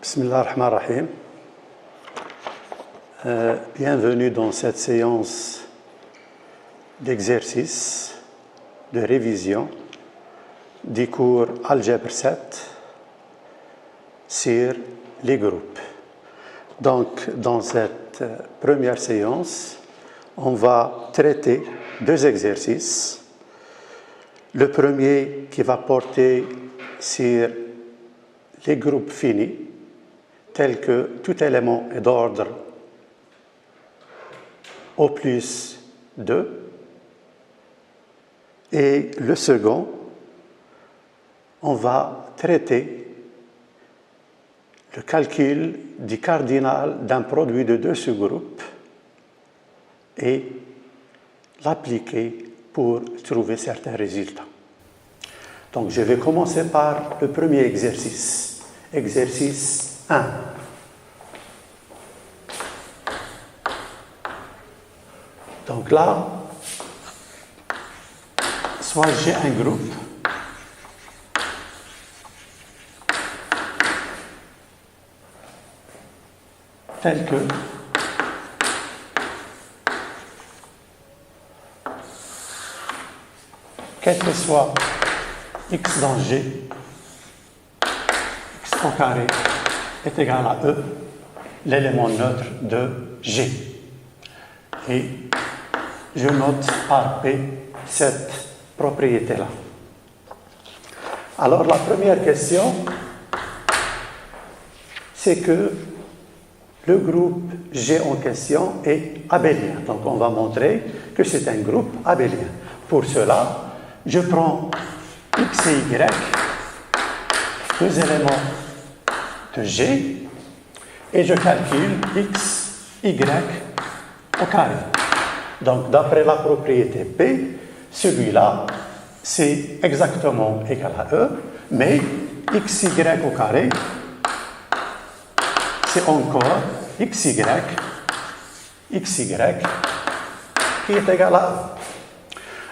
Bismillah ar-Rahman ar-Rahim. Bienvenue dans cette séance d'exercice, de révision du cours Algèbre 7 sur les groupes. Donc, dans cette première séance, on va traiter deux exercices. Le premier qui va porter sur les groupes finis, tels que tout élément est d'ordre O plus 2. Et le second, on va traiter le calcul du cardinal d'un produit de deux sous-groupes et l'appliquer pour trouver certains résultats. Donc, je vais commencer par le premier exercice. Exercice 1. Donc là, soit j'ai un groupe tel que quel que soit x dans G, x au carré est égal à E, l'élément neutre de G. Et je note par P cette propriété-là. Alors, la première question, c'est que le groupe G en question est abélien. Donc, on va montrer que c'est un groupe abélien. Pour cela, je prends x et y, deux éléments de G, et je calcule x, y au carré. Donc, d'après la propriété P, celui-là, c'est exactement égal à E, mais xy au carré, c'est encore xy qui est égal à E.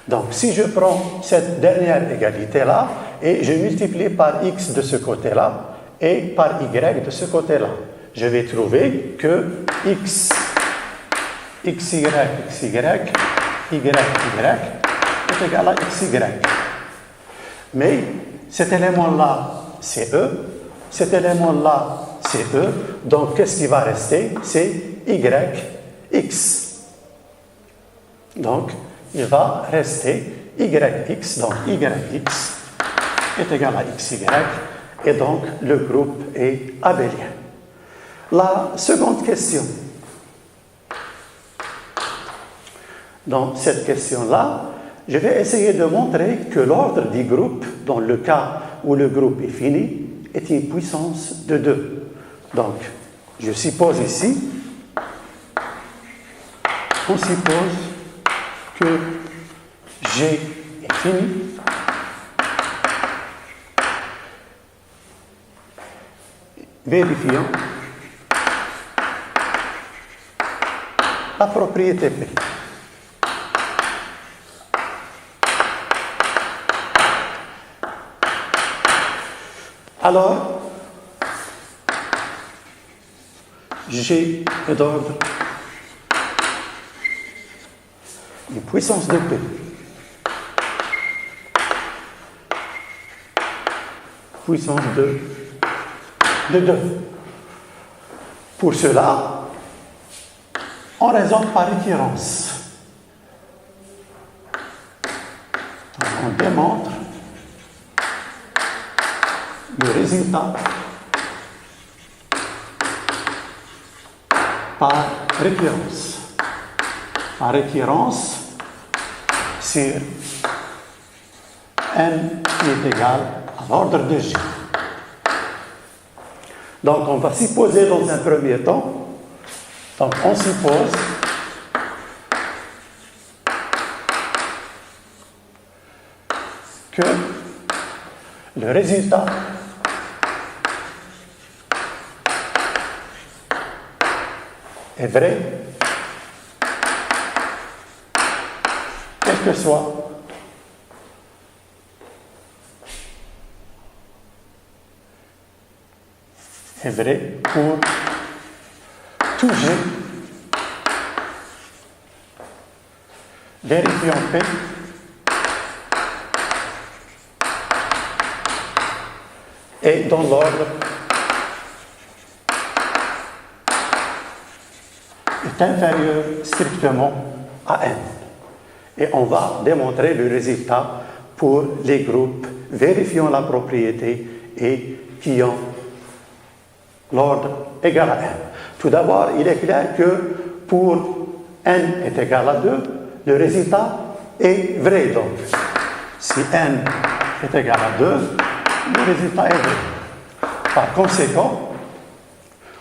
Donc, si je prends cette dernière égalité-là et je multiplie par x de ce côté-là et par y de ce côté-là, je vais trouver que x, xy, y est égal à xy. Mais cet élément-là, c'est E, cet élément-là, c'est E, donc qu'est-ce qui va rester? C'est yx. Donc, il va rester yx, donc yx est égal à xy, et donc le groupe est abélien. La seconde question. Dans cette question-là, je vais essayer de montrer que l'ordre du groupe, dans le cas où le groupe est fini, est une puissance de 2. Donc, je suppose ici, on suppose que G est fini. Vérifions la propriété P. Alors, G est d'ordre une puissance de P. Puissance de 2. Pour cela, on raisonne par récurrence. On démontre le résultat par récurrence. Par récurrence sur n qui est égal à l'ordre de G. Donc, on va supposer dans un premier temps, donc on suppose que le résultat est vrai, quel que soit est vrai pour tout G. Vérifions P. Et dans l'ordre est inférieur strictement à n. Et on va démontrer le résultat pour les groupes vérifiant la propriété et qui ont l'ordre égal à n. Tout d'abord, il est clair que pour n est égal à 2, le résultat est vrai. Donc, si n est égal à 2, le résultat est vrai. Par conséquent,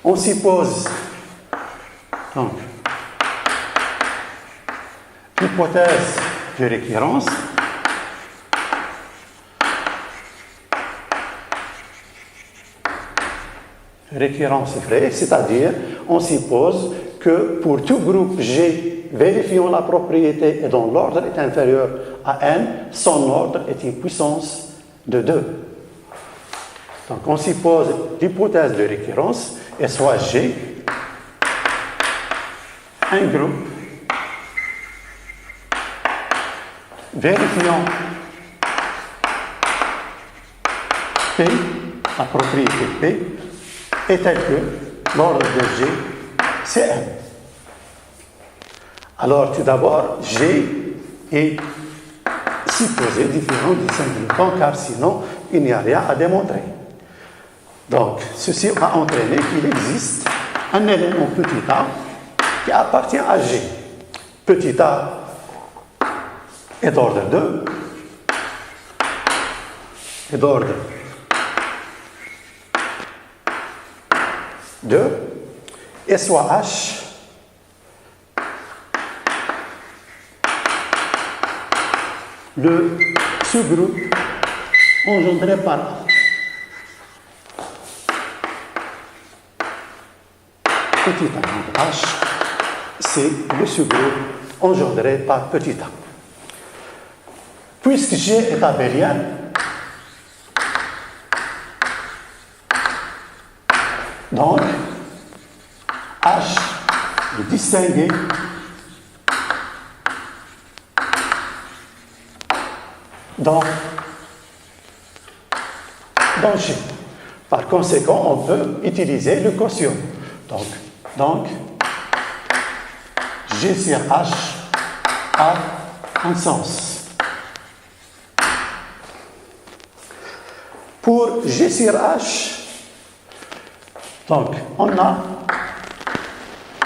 on suppose donc l'hypothèse de récurrence vraie, c'est-à-dire on suppose que pour tout groupe G vérifiant la propriété et dont l'ordre est inférieur à n, son ordre est une puissance de 2. Donc on suppose l'hypothèse de récurrence et soit G un groupe vérifiant P, la propriété P, est tel que l'ordre de G, c'est n. Alors, tout d'abord, G est supposé différent du singleton, car sinon, il n'y a rien à démontrer. Donc, ceci va entraîner qu'il existe un élément petit a qui appartient à G. Petit a est d'ordre 2, est d'ordre 2, et soit H le sous-groupe engendré par A. Petit a, donc H, c'est le sous-groupe engendré par petit a. Puisque G est abélien, donc H est distingué dans G. Par conséquent, on peut utiliser le quotient. Donc G sur H a un sens. Pour G sur H, donc on a,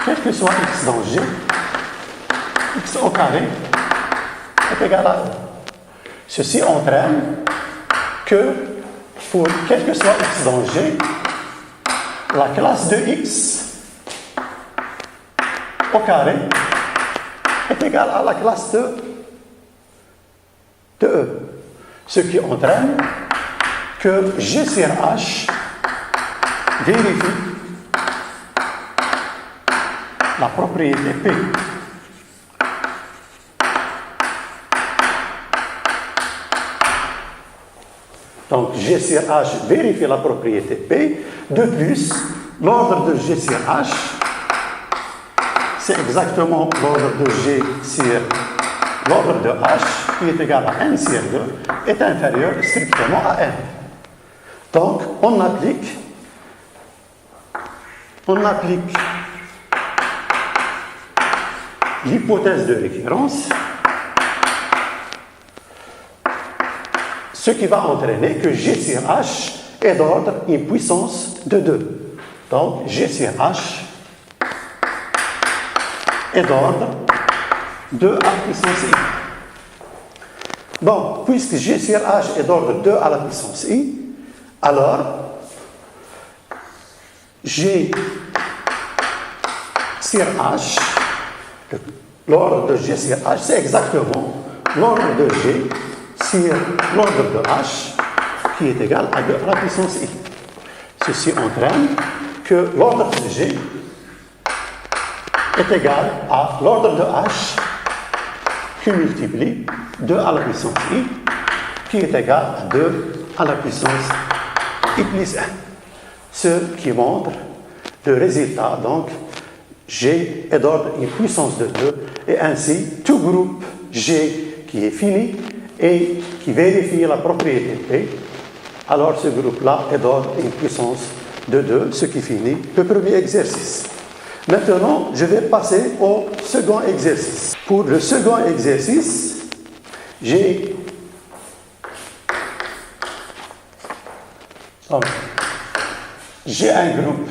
quel que soit x dans G, x au carré est égal à 1. Ceci entraîne que pour quel que soit x dans G, la classe de x au carré est égale à la classe de E. Ce qui entraîne que G sur H vérifie la propriété P. Donc G sur H vérifie la propriété P. De plus, l'ordre de G sur H, c'est exactement l'ordre de G sur l'ordre de H, qui est égal à n sur 2, est inférieur strictement à n. Donc, on applique l'hypothèse de récurrence, ce qui va entraîner que G sur H est d'ordre une puissance de 2. Donc, G sur H est d'ordre 2 à la puissance i. Bon, puisque G sur H est d'ordre 2 à la puissance i, alors G sur H, l'ordre de G sur H, c'est exactement l'ordre de G sur l'ordre de H, qui est égal à 2 à la puissance i. Ceci entraîne que l'ordre de G est égal à l'ordre de H qui multiplie 2 à la puissance i, qui est égal à 2 à la puissance i plus 1. ce qui montre le résultat. Donc, G est d'ordre une puissance de 2, et ainsi, tout groupe G qui est fini et qui vérifie la propriété P, alors ce groupe-là est d'ordre une puissance de 2, ce qui finit le premier exercice. Maintenant, je vais passer au second exercice. Pour le second exercice, j'ai un groupe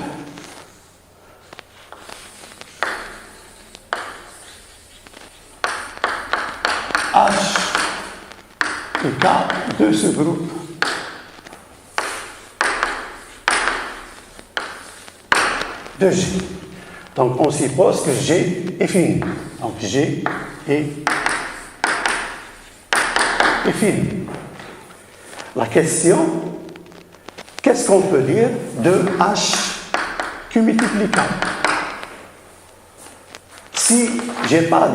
H et K de ce groupe de G. Donc, on suppose que G est fini. Donc, G est fini. La question, qu'est-ce qu'on peut dire de H Q multiplicable? Si je n'ai pas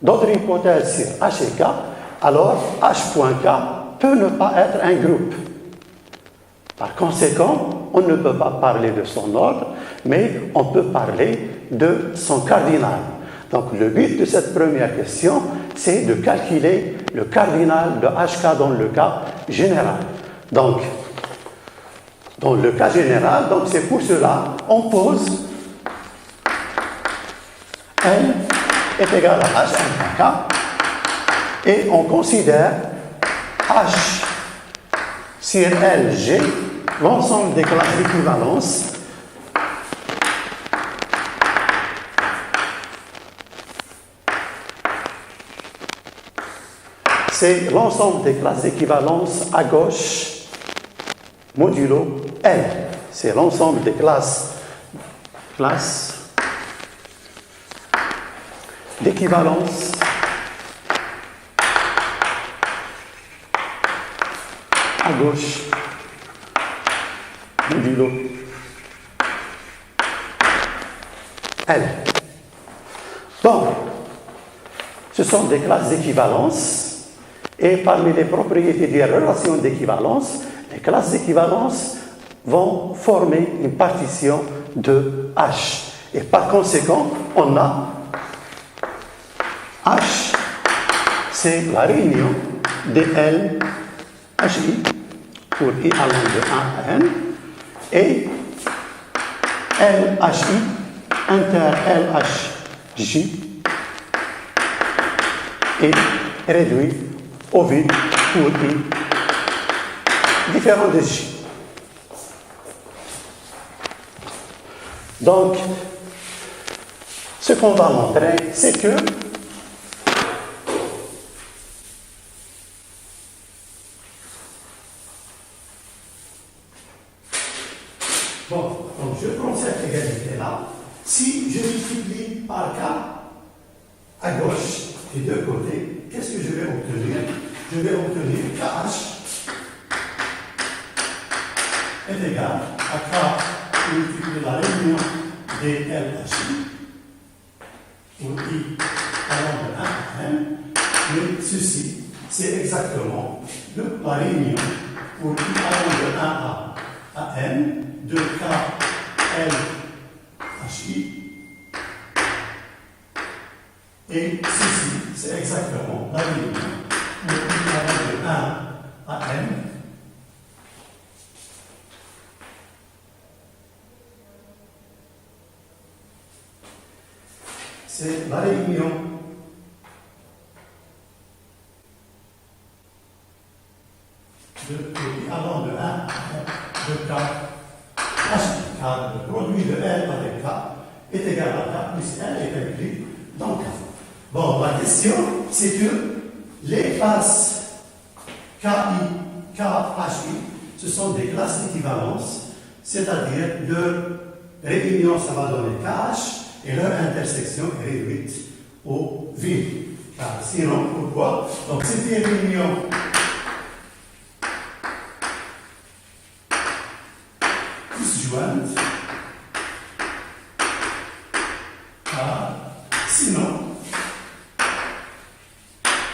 d'autre hypothèse sur H et K, alors H.K peut ne pas être un groupe. Par conséquent, on ne peut pas parler de son ordre, mais on peut parler de son cardinal. Donc, le but de cette première question, c'est de calculer le cardinal de HK dans le cas général. Donc, dans le cas général, donc c'est pour cela on pose L est égal à H1 K et on considère H sur LG, l'ensemble des classes d'équivalence c'est l'ensemble des classes d'équivalence à gauche modulo L. C'est l'ensemble des classes d'équivalence à gauche modulo L. Bon, ce sont des classes d'équivalence et parmi les propriétés des relations d'équivalence, les classes d'équivalence vont former une partition de H. Et par conséquent, on a H, c'est la réunion des L, HI, pour I allant de 1 à N, et LHI inter LHJ est réduit au vide pour I différent de J. Donc, ce qu'on va montrer, c'est que bon, donc je prends cette égalité-là. Si je multiplie par K à gauche des deux côtés, qu'est-ce que je vais obtenir? Je vais obtenir KH est égal à K multiplié la réunion des LHI pour I allant de 1 à N. Mais ceci, c'est exactement la réunion pour I allant de 1 à N de K LHI. Et ceci, c'est exactement la réunion pour I allant de 1 à N. C'est la réunion de I allant de 1 à N de K H, car le produit de L avec K est égal à K plus L est écrit dans K. Bon, la question, c'est que les classes KI, KHI, ce sont des classes d'équivalence, c'est-à-dire leur réunion, ça va donner KH, et leur intersection est réduite au vide. Car sinon, pourquoi? Donc, c'est une réunion disjointe, car sinon,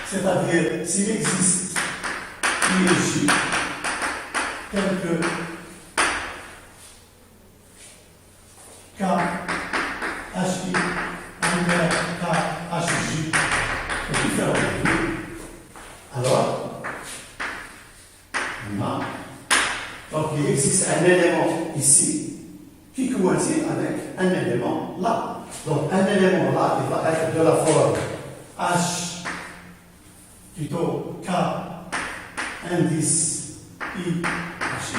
c'est-à-dire s'il existe I et J, tel que K, H, I, inter K, H, J est différent de lui. Alors, on a, donc il existe un élément ici qui coïncide avec un élément là. Donc un élément là qui va être de la forme H, plutôt K, indice I, H, I.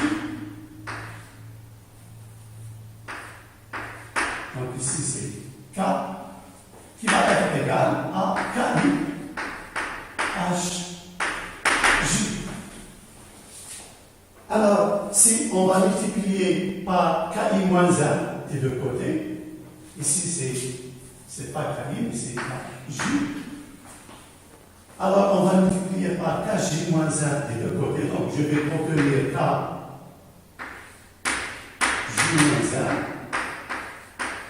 Donc ici c'est K qui va être égal à KI, H, J. Alors, si on va multiplier par KI moins 1 des deux côtés, ici c'est pas KI, mais c'est KJ. Alors, on va multiplier par KJ moins 1 des deux côtés, donc je vais obtenir KJ moins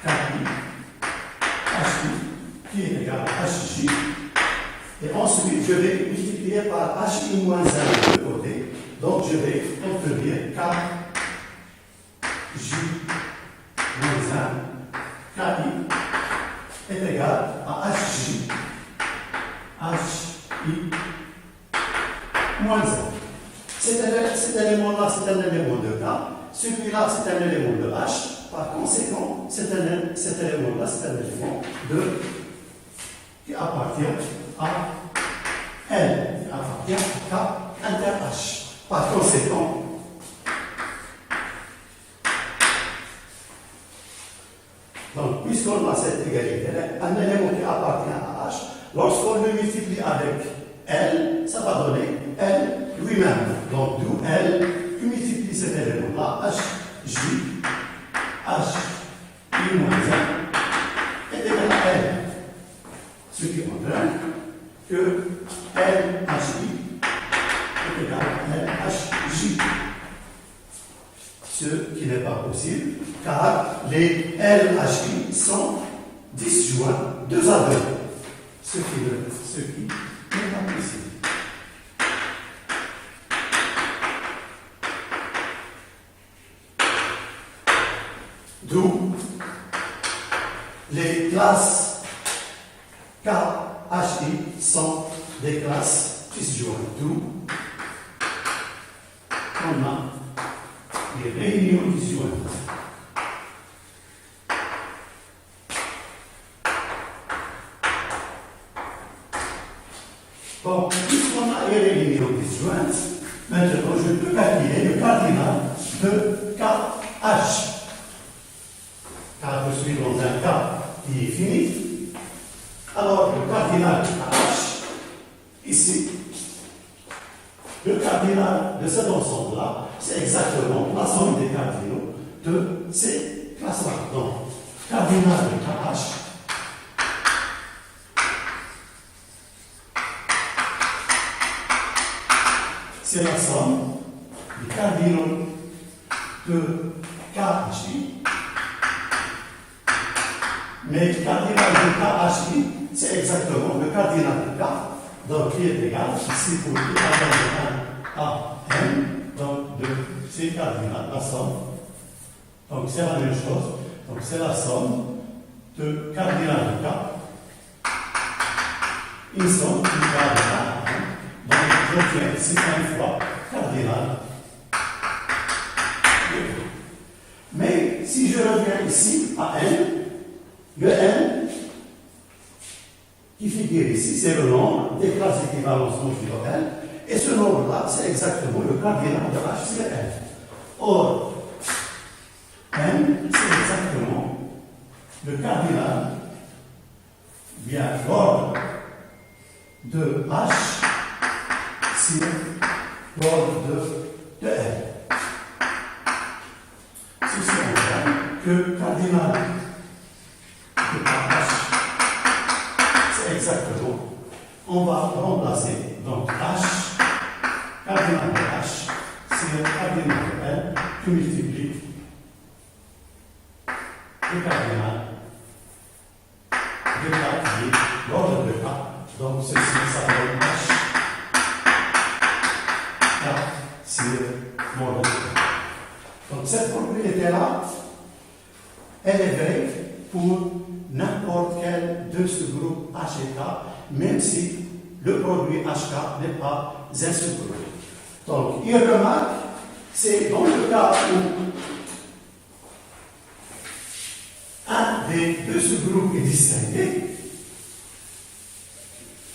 1, KI, HI, qui est égal à HJ. Et ensuite, je vais multiplier par HI moins 1 des deux côtés. Donc, je vais obtenir K, J, moins 1, KI est égal à HJ, HI, moins 1. Cet élément-là, c'est un élément de K. Celui-là, c'est un élément de H. Par conséquent, cet élément-là, c'est un élément qui appartient à L, qui appartient à K inter H. Par conséquent, donc, puisqu'on a cette égalité, un élément qui appartient à H, lorsqu'on le multiplie avec L, ça va donner L lui-même. Donc, d'où L qui multiplie cet élément-là, H, J, H, I moins 1, est égal à L. Ce qui entraîne que L, H, I est égal à L, H, J. Ce qui n'est pas possible, car les LHI sont disjoints 2 à 2. Ce qui n'est pas possible. D'où les classes KHI sont des classes disjointes. D'où on a des réunions disjointes. Bon, puisqu'on a les réunions disjointes, maintenant je peux calculer le cardinal de KH. Car je suis dans un cas qui est fini. Alors, le cardinal de KH, ici, le cardinal de cet ensemble-là, c'est exactement la somme des cardinaux de ces classes-là. Donc, cardinal de KH, c'est la somme des cardinaux de KHI. Mais le cardinal de KHI, c'est exactement le cardinal de K, donc qui est égal, ici pour I à N, donc de ces cardinal, la somme. Donc c'est la même chose. Donc c'est la somme de cardinal de K. Une somme qui va à N. Donc j'obtiens ici une fois cardinal. Mais si je reviens ici à N, le N qui figure ici, c'est le nombre des classes d'équivalence conjugaux N. Et ce nombre-là, c'est exactement le cardinal de H sur N. Or, N, c'est exactement le cardinal via l'ordre de H sur l'ordre de N. Ceci entraîne que le cardinal de H, c'est exactement, on va remplacer donc H, cardinal de H, c'est le cardinal de N qui multiplie le cardinal de K qui est l'ordre de K. Donc ceci, ça donne H, K sur l'ordre de K. Donc cette propriété-là, elle est vraie pour n'importe quel de ce groupe H et K, même si le produit HK n'est pas un sous-groupe. Donc, il remarque, c'est dans le cas où un des deux sous-groupes est distingué.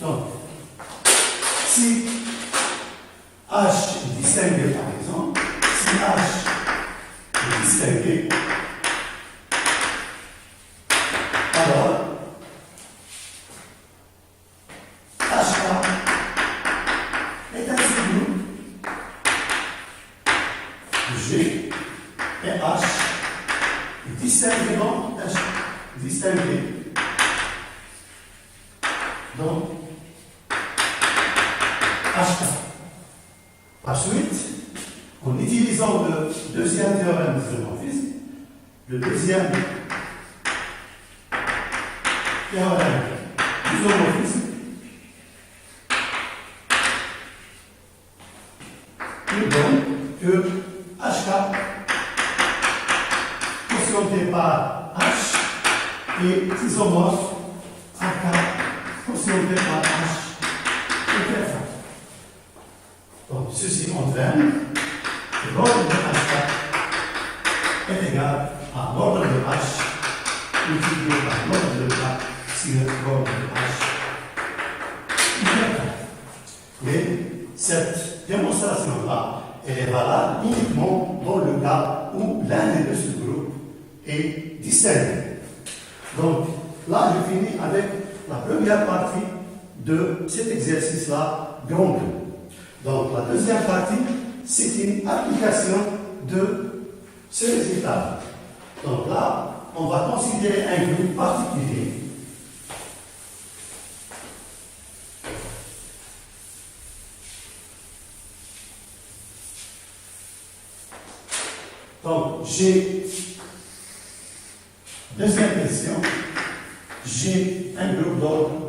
Donc, si H est distingué, par exemple, si H est distingué, alors HK est un sous-groupe G et H est distingué donc distingué. Donc, HK. Ensuite, en utilisant le deuxième théorème d'isomorphisme, le deuxième théorème d'isomorphisme, nous donne que HK cautionné par H est isomorphe à K cautionné par H est très fort. Donc, ceci entraîne que l'ordre de HK est égal à l'ordre de H multiplié par l'ordre de K sur l'ordre de H. Mais cette démonstration-là, elle est valable uniquement dans le cas où l'un des deux sous-groupes est distingué. Donc, là, je finis avec la première partie de cet exercice-là, grand 2. Donc, la deuxième partie, c'est une application de ce résultat. Donc là, on va considérer un groupe particulier. Donc, j'ai, deuxième question, j'ai un groupe d'ordre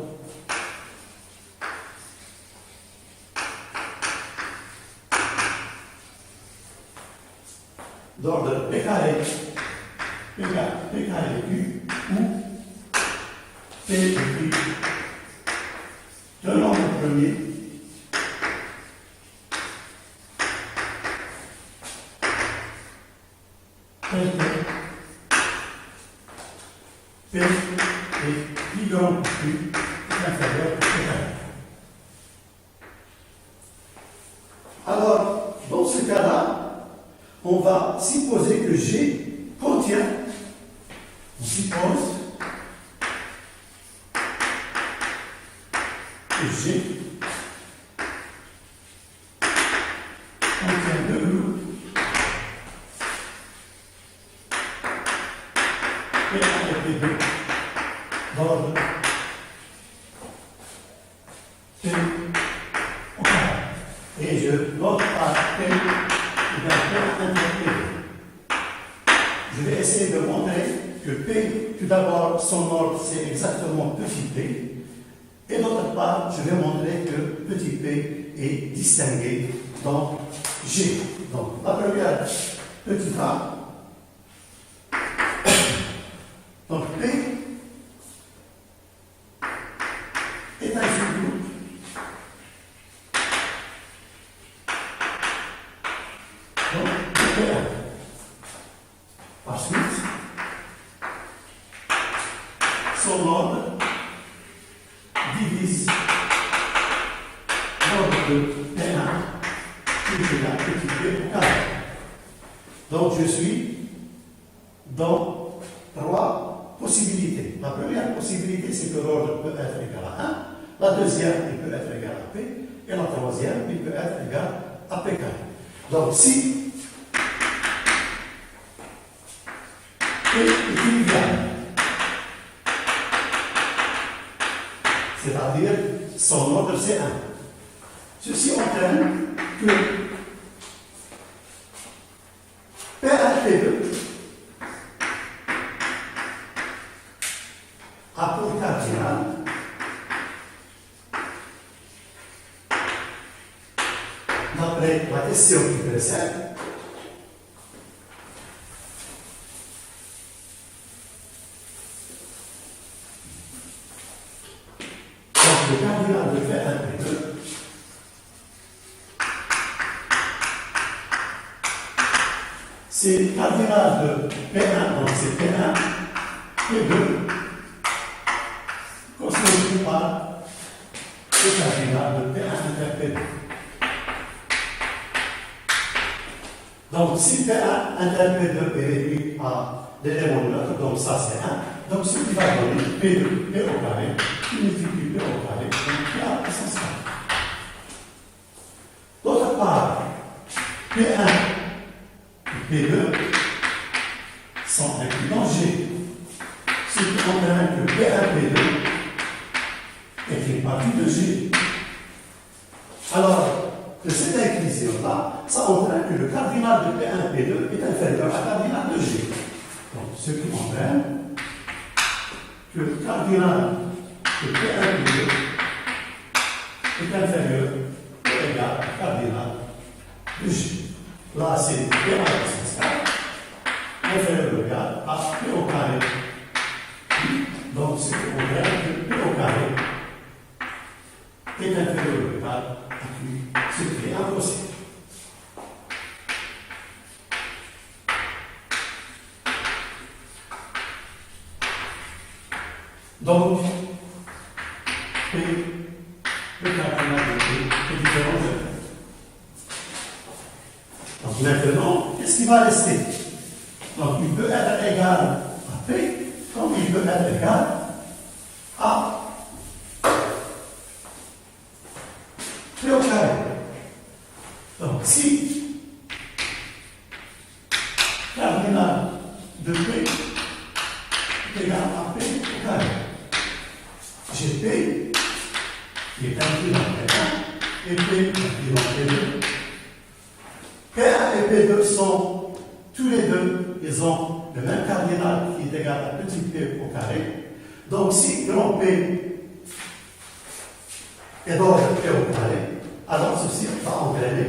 P carré Q où P est Q d'un nombre premier P est plus grand que Q est inférieur à P carré. Alors, dans ce cas-là, on va supposer que G contient, on suppose que G contient deux groupes P1 et P2 d'ordre P au carré. Et je note par P je vais essayer de montrer que P, tout d'abord, son ordre, c'est exactement petit p. Et d'autre part, je vais montrer que petit p est distingué dans G. Donc, la première petite A. Donc, P est un sous-groupe Ensuite, son ordre divise l'ordre de P1 que j'ai là, petit p au carré. Donc je suis dans trois possibilités. La première possibilité, c'est que l'ordre peut être égal à 1. La deuxième, il peut être égal à P. Et la troisième, il peut être égal à P carré. Donc si P est trivial, c'est-à-dire son ordre c'est 1. Ceci entraîne que P1 P2 a pour cardinal d'après la question qui précède le cardinal de P1, P2, c'est le cardinal de P1, donc c'est P1, P2, constitué par le cardinal de P1 inter P2. Donc, si P1 inter P2 est réduit à l'élément neutre, donc ça c'est 1, donc ce qui va donner P2, P au carré, qui multiplie P au carré, donc P à puissance 4. D'autre part, P1 et P2 sont inclus dans G, ce qui entraîne que P1, P2 est une partie de G. Alors, de cette inclusion-là, ça entraîne que le cardinal de P1 et P2 est inférieur à cardinal de G. Donc, ce qui entraîne que le cardinal de P1 et P2 est inférieur ou égal au cardinal de G. Là, c'est P1 puissance 4, inférieur ou égal à P au carré. Donc, ce qui entraîne que P au carré est inférieur ou égal à Q, ce qui est impossible. Donc, P, le cardinal de P est différent de P. Donc maintenant, qu'est-ce qui va rester? Donc il peut être égal à P, comme il peut être égal à P au carré. Donc si cardinal de P est égal à P au carré, j'ai P qui est inclus dans P1 et P inclus dans P2. P1 et P2 sont tous les deux, ils ont le même cardinal qui est égal à petit p au carré. Donc si grand P est d'ordre P au carré, alors ceci va entraîner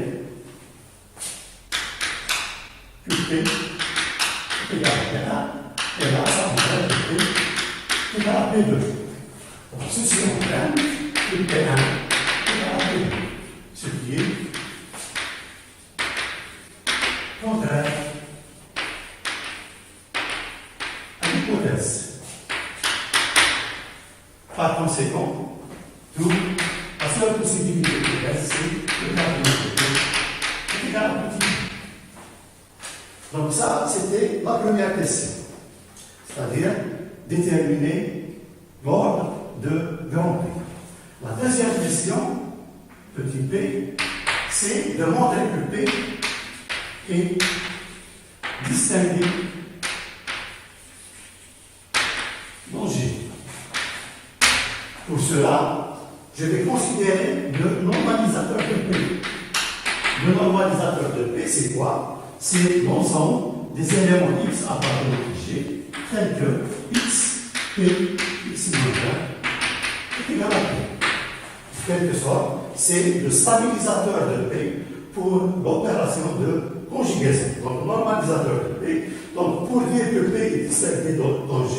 que P est égal à P1, et là ça entraîne que P est égal à P2. Donc ceci entraîne que P1 est égal à P2, ce qui est contraire à l'hypothèse. Par conséquent, la seule possibilité de reste, c'est le cardinal de P est égal à petit p. Donc ça, c'était la première question, c'est-à-dire déterminer l'ordre de grand P. La deuxième question, petit p, c'est de montrer que P et distinguer dans G. Pour cela, je vais considérer le normalisateur de P. Le normalisateur de P, c'est quoi? C'est l'ensemble des éléments x appartenant à G, tels que x, P, x moins 1 est égal à P. En quelque sorte, c'est le stabilisateur de P pour l'opération de conjugaison, donc normalisateur de P. Donc, pour dire que P est distingué dans G,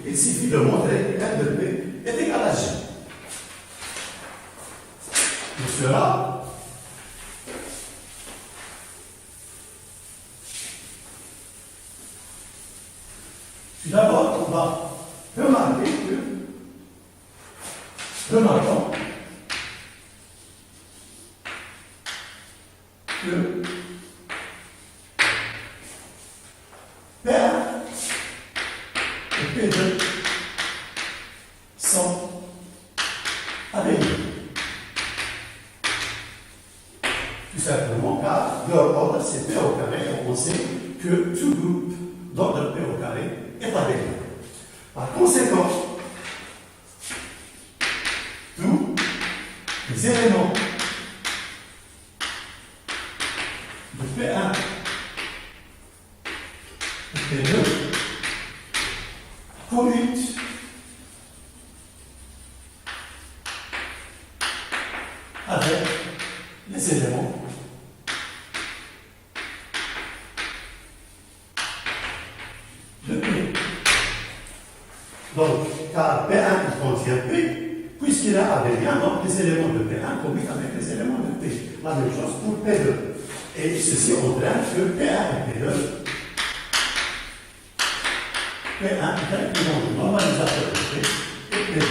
il suffit de montrer que M de P est égal à G. Pour cela, tout d'abord, on va remarquer remarquons que P1 et P2 sont avérés. Tout simplement car leur ordre c'est P au carré et on sait que tout groupe d'ordre P au carré est avéré. Par conséquent, tous les éléments de P1 et P2 commutent avec les éléments de P. Donc, car P1 il contient P, puisque puisqu'il est abélien, donc les éléments de P1 combinent avec les éléments de P. La même chose pour P2. Et ceci entraîne que P1 et P2, P1 est un équivalent de normalisateur de P, et P2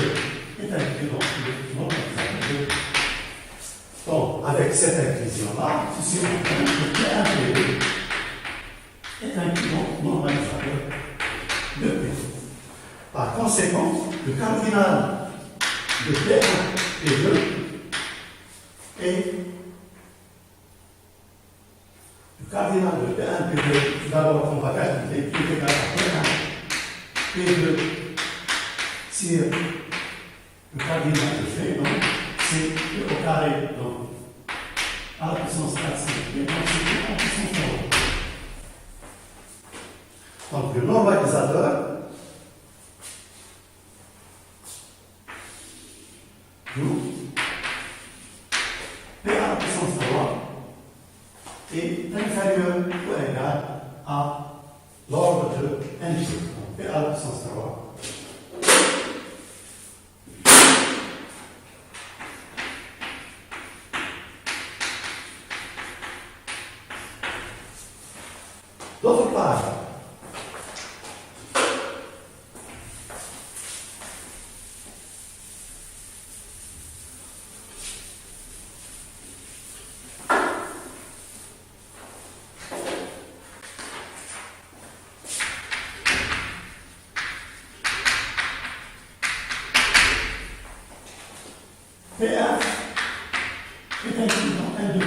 est un équivalent de normalisateur de P. Donc, avec cette inclusion-là, ceci entraîne que P1 et P2 est un équivalent normalisateur de P. Par conséquent, le cardinal de P1 et P2 est le cardinal de P1 et P2, d'abord on va calculer, qui est égal à P1, P2, si le cardinal de P, donc c'est P au carré, donc à la puissance 4, c'est P, donc c'est P en puissance 3. Donc le normalisateur nous, P à la puissance 3 est inférieur ou égal à l'ordre de n2. Donc P à la puissance 3 d'autre part, P1 est un équivalent n de P.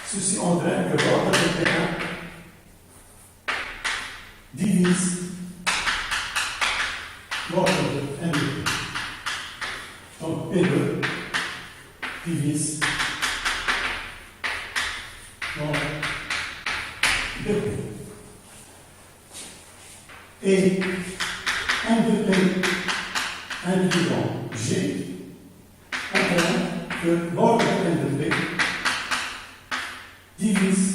Ceci entraîne que l'ordre de P1 divise l'ordre de n de P. Donc P2 divise l'ordre de P. Et n de P indiquant G entraîne que l'ordre de n de P divise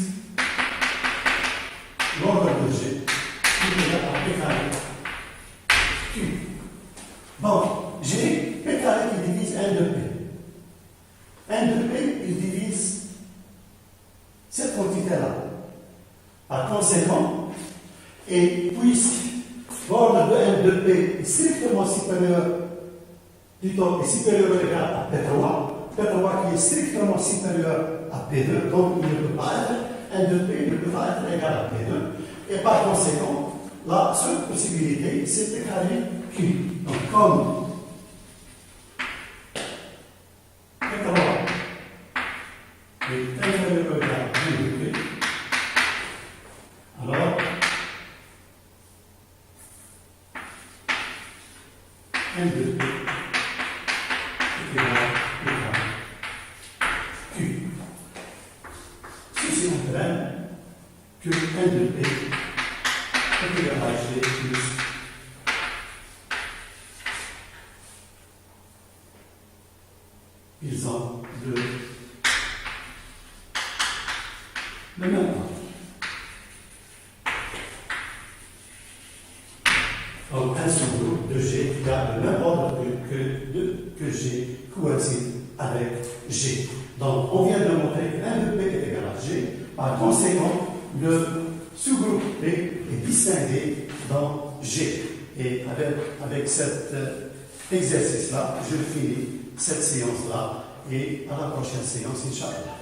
l'ordre de G qui est égal à P carré Q. Donc, G, P carré qui divise n de P. n de P, il divise cette quantité-là. Par conséquent, et puisque l'ordre de n de P est strictement supérieur, plutôt est supérieur ou égal à P3, P3 qui est strictement supérieur à P2, donc il ne peut pas être, n de P ne peut pas être égal à P2, et par conséquent, la seule possibilité, c'est P carré Q. Donc, comme P3 est inférieur ou égal à Q de P, alors n de P est égal à P carré Q. Ceci entraîne que n de P est égal à G plus ils ont le même ordre. Donc, un sous-groupe de G qui a le même ordre que G coïncide avec G. Donc, on vient de montrer que n de P est égal à G. Par conséquent, le sous-groupe P est distingué dans G. Et avec cet exercice-là, je finis cette séance-là et à la prochaine séance, Inch'Allah.